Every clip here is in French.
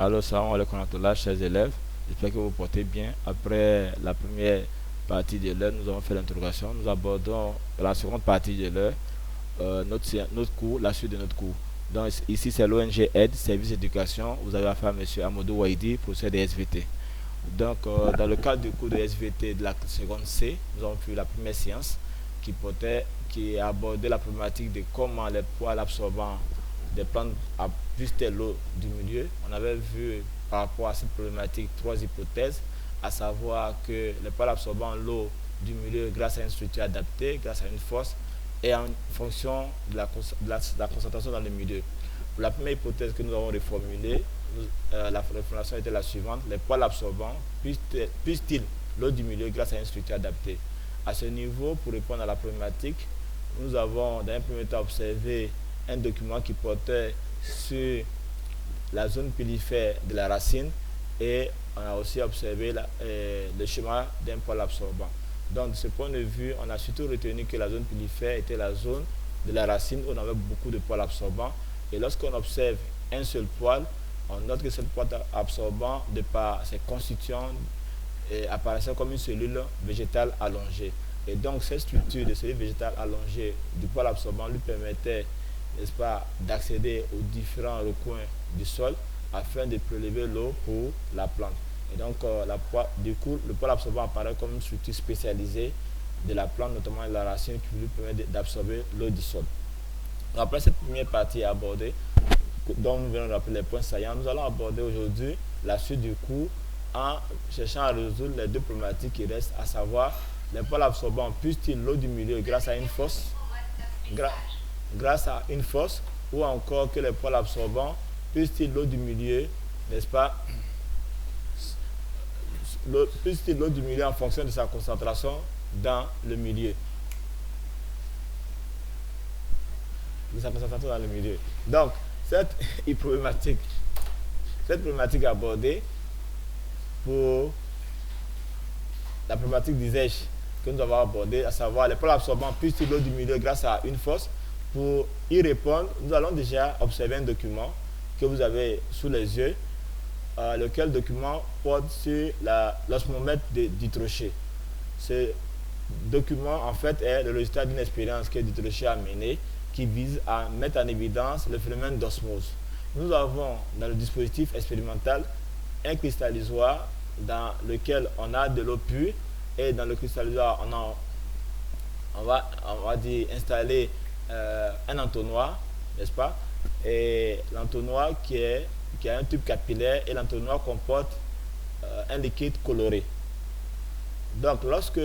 Alors, salam alaikum wa rahmatullah, chers élèves. J'espère que vous vous portez bien. Après la première partie de l'heure, nous avons fait l'interrogation. Nous abordons la seconde partie de l'heure, notre cours, la suite de notre cours. Donc, ici, c'est l'ONG Aide, Service d'éducation. Vous avez affaire à M. Amadou Waidi, professeur de SVT. Donc, dans le cadre du cours de SVT de la seconde C, nous avons fait la première séance qui abordait la problématique de comment les poils absorbants des plantes abusent l'eau du milieu. On avait vu par rapport à cette problématique trois hypothèses, à savoir que les poils absorbant l'eau du milieu grâce à une structure adaptée, grâce à une force et en fonction de la concentration dans le milieu. Pour la première hypothèse que nous avons reformulée, la reformulation était la suivante: les poils absorbants puissent-ils l'eau du milieu grâce à une structure adaptée? À ce niveau, pour répondre à la problématique, nous avons dans un premier temps observé un document qui portait sur la zone pilifère de la racine, et on a aussi observé le schéma d'un poil absorbant. Donc de ce point de vue, on a surtout retenu que la zone pilifère était la zone de la racine où on avait beaucoup de poils absorbants, et lorsqu'on observe un seul poil, on note que ce poil absorbant, de par ses constituants, apparaissait comme une cellule végétale allongée. Et donc cette structure de cellule végétale allongée du poil absorbant lui permettait, n'est-ce pas, d'accéder aux différents recoins du sol afin de prélever l'eau pour la plante. Et donc, du coup, le poil absorbant apparaît comme une structure spécialisée de la plante, notamment de la racine, qui lui permet d'absorber l'eau du sol. Donc, après cette première partie abordée, dont nous venons de rappeler les points saillants, nous allons aborder aujourd'hui la suite du cours en cherchant à résoudre les deux problématiques qui restent, à savoir les poils absorbants puissent-ils l'eau du milieu grâce à une force ou encore que les poils absorbants puissent-ils l'eau du milieu, n'est-ce pas, puissent-ils l'eau du milieu en fonction de sa concentration dans le milieu. Donc, cette problématique abordée pour la problématique disais-je que nous avons abordée, à savoir les poils absorbants puissent-ils l'eau du milieu grâce à une force. Pour y répondre, nous allons déjà observer un document que vous avez sous les yeux, lequel document porte sur l'osmomètre d'Itrochet. Ce document, en fait, est le résultat d'une expérience que Ditrochet a menée, qui vise à mettre en évidence le phénomène d'osmose. Nous avons dans le dispositif expérimental un cristallisoire dans lequel on a de l'eau pure, et dans le cristallisoire on va installer un entonnoir, n'est-ce pas, et l'entonnoir qui a un tube capillaire, et l'entonnoir comporte un liquide coloré. Donc lorsque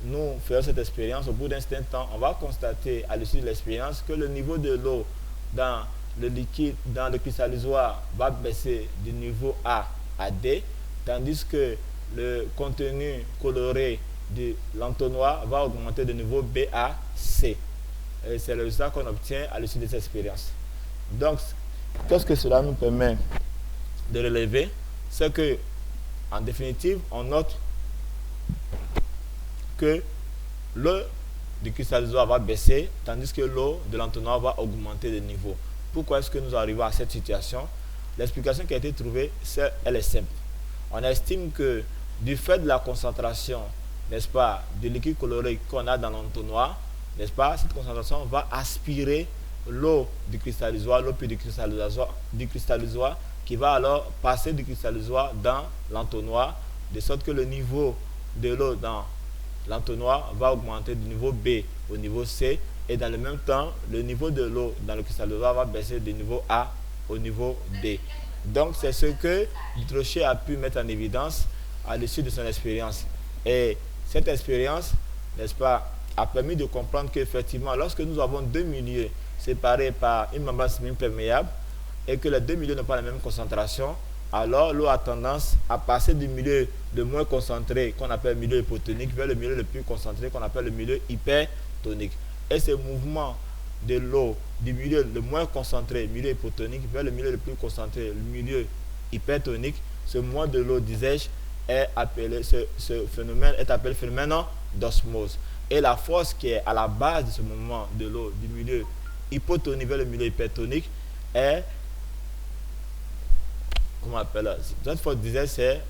nous faisons cette expérience, au bout d'un certain temps, on va constater à l'issue de l'expérience que le niveau de l'eau dans le cristallisoire va baisser du niveau A à D, tandis que le contenu coloré de l'entonnoir va augmenter de niveau B à C. Et c'est le résultat qu'on obtient à l'issue de cette expérience. Donc, qu'est-ce que cela nous permet de relever? C'est que, en définitive, on note que l'eau du cristallisoire va baisser, tandis que l'eau de l'entonnoir va augmenter de niveau. Pourquoi est-ce que nous arrivons à cette situation? L'explication qui a été trouvée, elle est simple. On estime que du fait de la concentration, n'est-ce pas, du liquide coloré qu'on a dans l'entonnoir, n'est-ce pas, cette concentration va aspirer l'eau du cristallisoire, l'eau pure du cristallisoire, qui va alors passer du cristallisoire dans l'entonnoir, de sorte que le niveau de l'eau dans l'entonnoir va augmenter du niveau B au niveau C, et dans le même temps, le niveau de l'eau dans le cristallisoire va baisser du niveau A au niveau D. Donc, c'est ce que Ditrochet a pu mettre en évidence à l'issue de son expérience. Et cette expérience, n'est-ce pas, a permis de comprendre qu'effectivement, lorsque nous avons deux milieux séparés par une membrane semi-perméable et que les deux milieux n'ont pas la même concentration, alors l'eau a tendance à passer du milieu le moins concentré, qu'on appelle le milieu hypotonique, vers le milieu le plus concentré, qu'on appelle le milieu hypertonique. Et ce mouvement de l'eau du milieu le moins concentré, milieu hypotonique, vers le milieu le plus concentré, le milieu hypertonique, ce mouvement de l'eau, disais-je, ce phénomène est appelé phénomène d'osmose. Et la force qui est à la base de ce mouvement de l'eau du milieu hypotonique vers le milieu hypertonique est comment on appelle, cette force disait c'est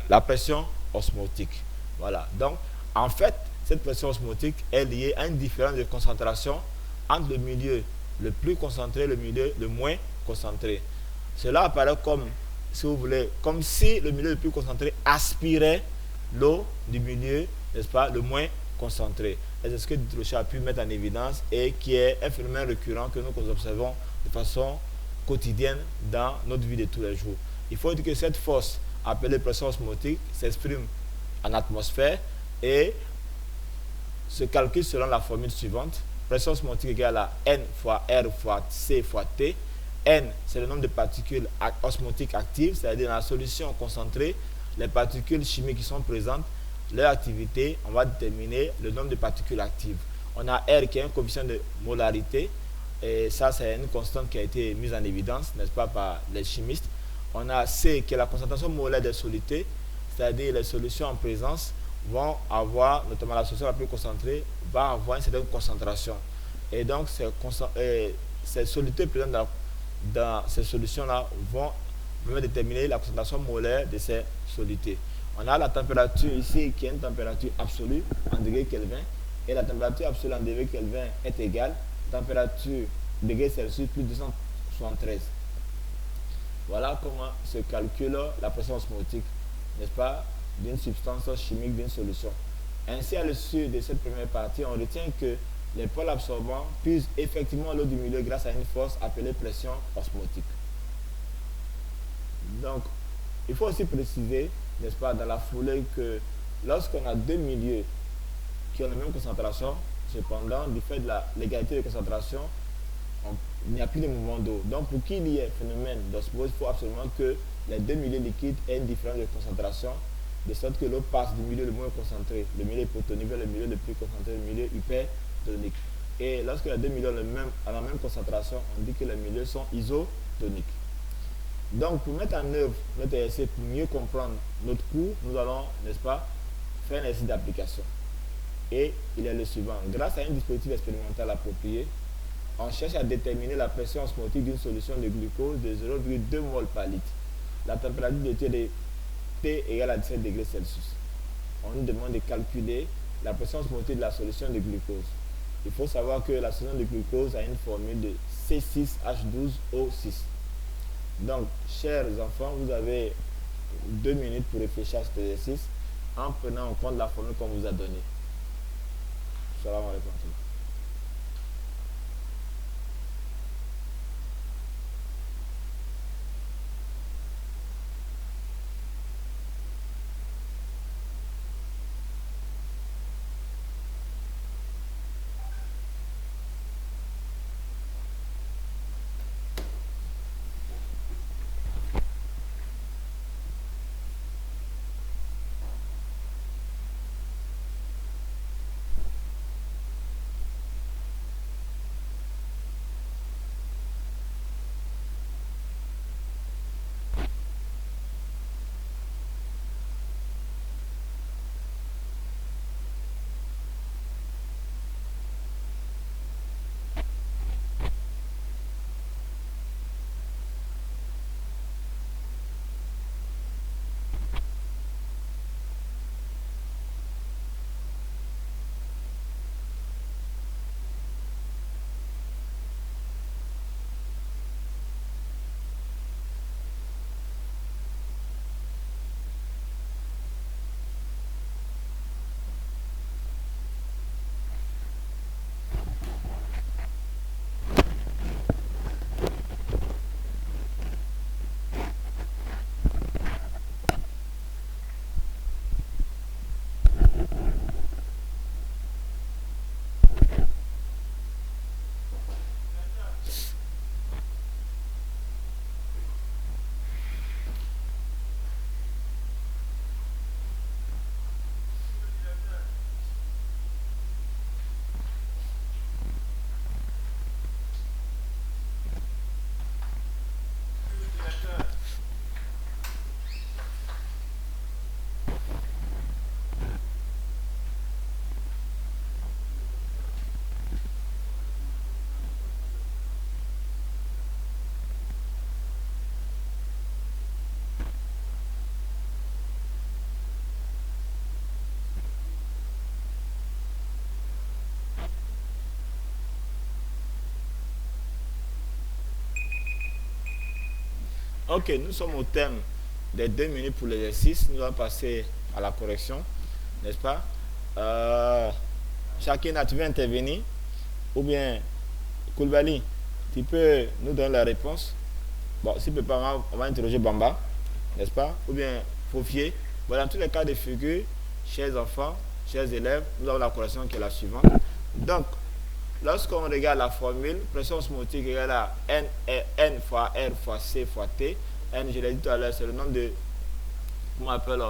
la pression osmotique. Voilà. Donc, en fait, cette pression osmotique est liée à une différence de concentration entre le milieu le plus concentré et le milieu le moins concentré. Cela apparaît comme, si vous voulez, comme si le milieu le plus concentré aspirait l'eau du milieu, n'est-ce pas, le moins concentré. Et c'est ce que Diderot a pu mettre en évidence et qui est un phénomène récurrent que nous observons de façon quotidienne dans notre vie de tous les jours. Il faut dire que cette force appelée pression osmotique s'exprime en atmosphère et se calcule selon la formule suivante. Pression osmotique égale à N fois R fois C fois T. N, c'est le nombre de particules osmotiques actives, c'est-à-dire dans la solution concentrée, les particules chimiques qui sont présentes, leur activité, on va déterminer le nombre de particules actives. On a R qui est un coefficient de molarité, et ça c'est une constante qui a été mise en évidence, n'est-ce pas, par les chimistes. On a C qui est la concentration molaire des solutés, c'est-à-dire les solutions en présence vont avoir, notamment la solution la plus concentrée, va avoir une certaine concentration. Et donc ces solutés présentes dans ces solutions-là vont déterminer la concentration molaire de ces solutés. On a la température ici qui est une température absolue en degrés Kelvin et la température absolue en degrés Kelvin est égale température degrés Celsius plus 273. Voilà comment se calcule la pression osmotique, n'est-ce pas, d'une substance chimique d'une solution. Ainsi, à l'issue de cette première partie, on retient que les pôles absorbants puisent effectivement l'eau du milieu grâce à une force appelée pression osmotique. Donc, il faut aussi préciser, n'est-ce pas, dans la foulée que lorsqu'on a deux milieux qui ont la même concentration, cependant, du fait de l'égalité de concentration, il n'y a plus de mouvement d'eau. Donc, pour qu'il y ait phénomène d'osmose, il faut absolument que les deux milieux liquides aient une différence de concentration, de sorte que l'eau passe du milieu le moins concentré, le milieu hypotonique, vers le milieu le plus concentré, le milieu hypertonique. Et lorsque les deux milieux ont la même concentration, on dit que les milieux sont isotoniques. Donc, pour mettre en œuvre notre essai, pour mieux comprendre notre cours, nous allons, n'est-ce pas, faire un essai d'application. Et il est le suivant. Grâce à un dispositif expérimental approprié, on cherche à déterminer la pression osmotique d'une solution de glucose de 0,2 mol par litre. La température de T égale à 17 degrés Celsius. On nous demande de calculer la pression osmotique de la solution de glucose. Il faut savoir que la solution de glucose a une formule de C6H12O6. Donc, chers enfants, vous avez 2 minutes pour réfléchir à cet exercice en prenant en compte la formule qu'on vous a donnée. Salam alaikum. Ok, nous sommes au thème des 2 minutes pour l'exercice. Nous allons passer à la correction, n'est-ce pas? Euh, Chacun a tu veux intervenir? Ou bien, Koulibaly, tu peux nous donner la réponse? Bon, si peut pas, on va interroger Bamba, n'est-ce pas? Ou bien, Fofier. Bon, dans tous les cas de figure, chers enfants, chers élèves, nous avons la correction qui est la suivante. Donc, lorsqu'on regarde la formule, pression osmotique égale à N fois R fois C fois T. N, je l'ai dit tout à l'heure, c'est le nombre de, comment on appelle,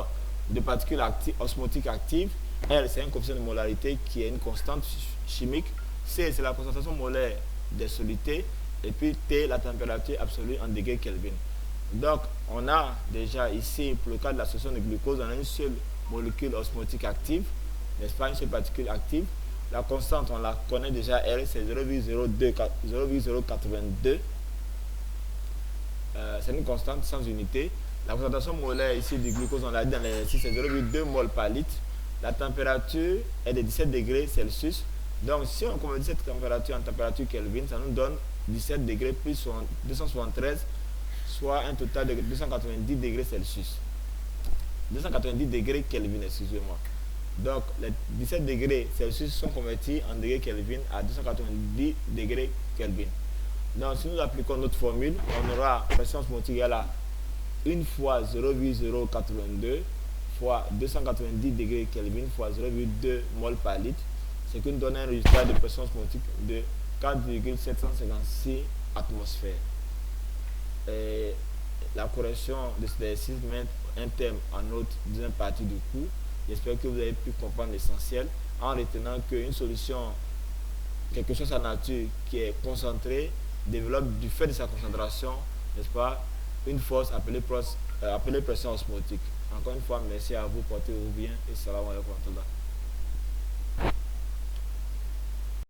de particules osmotiques actives. R, c'est un coefficient de molarité qui est une constante chimique. C, c'est la concentration molaire des solutés. Et puis T, la température absolue en degrés Kelvin. Donc, on a déjà ici, pour le cas de l'association de glucose, on a une seule molécule osmotique active, n'est-ce pas, une seule particule active. La constante, on la connaît déjà, R, c'est 0,082. C'est une constante sans unité. La concentration molaire ici du glucose, on l'a dit dans l'exercice, c'est 0,2 mol par litre. La température est de 17 degrés Celsius. Donc, si on convertit cette température en température Kelvin, ça nous donne 17 degrés plus 273, soit un total de 290 degrés Celsius. 290 degrés Kelvin, excusez-moi. Donc, les 17 degrés Celsius sont convertis en degrés Kelvin à 290 degrés Kelvin. Donc, si nous appliquons notre formule, on aura pression osmotique égale à 1 fois 0,082 fois 290 degrés Kelvin fois 0,2 mol par litre, ce qui nous donne un résultat de pression osmotique de 4,756 atmosphères. Et la correction de cet exercice met un thème en autre deuxième partie du cours. J'espère que vous avez pu comprendre l'essentiel en retenant qu'une solution, quelque chose en nature qui est concentrée, développe du fait de sa concentration, n'est-ce pas, une force appelée pression osmotique. Encore une fois, merci à vous, portez-vous bien et salam alaikum.